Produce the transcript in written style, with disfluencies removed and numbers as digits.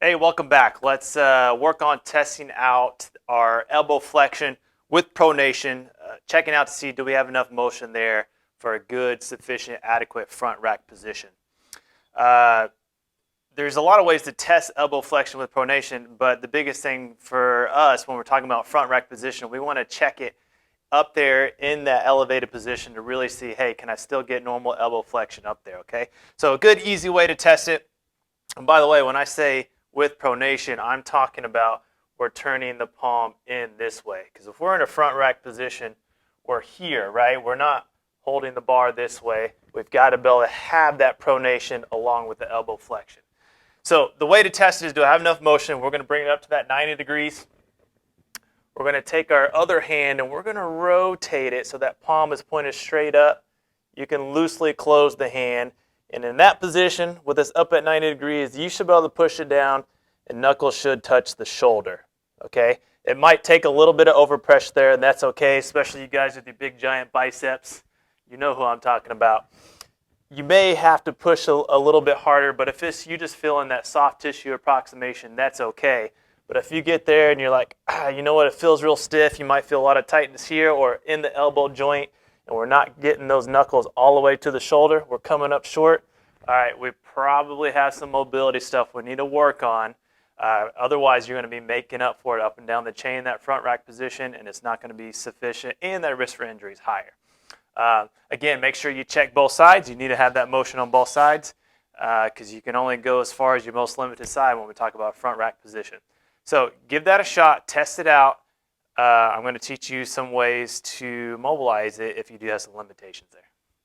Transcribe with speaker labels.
Speaker 1: Hey, welcome back. Let's work on testing out our elbow flexion with pronation, checking out to see do we have enough motion there for a good, sufficient, adequate front rack position. Uh, there's a lot of ways to test elbow flexion with pronation, but the biggest thing for us when we're talking about front rack position, we want to check it up there in that elevated position to really see, hey, can I still get normal elbow flexion up there, okay? So a good, easy way to test it. And by the way, when I say with pronation, I'm talking about we're turning the palm in this way. Because if we're in a front rack position, we're here, right? We're not holding the bar this way. We've got to be able to have that pronation along with the elbow flexion. So the way to test it is, do I have enough motion? We're going to bring it up to that 90 degrees. We're going to take our other hand and we're going to rotate it so that palm is pointed straight up. You can loosely close the hand. And in that position, with this up at 90 degrees, you should be able to push it down and knuckles should touch the shoulder, okay? It might take a little bit of overpressure there, and that's okay, especially you guys with your big giant biceps. You know who I'm talking about. You may have to push a little bit harder, but if it's you just feeling that soft tissue approximation, that's okay. But if you get there and you're like, you know what, it feels real stiff, you might feel a lot of tightness here or in the elbow joint, and we're not getting those knuckles all the way to the shoulder, we're coming up short, all right, we probably have some mobility stuff we need to work on. Otherwise, you're going to be making up for it up and down the chain, that front rack position, and it's not going to be sufficient, and that risk for injury is higher. Again, make sure you check both sides. You need to have that motion on both sides because you can only go as far as your most limited side when we talk about front rack position. So give that a shot, test it out. I'm going to teach you some ways to mobilize it if you do have some limitations there.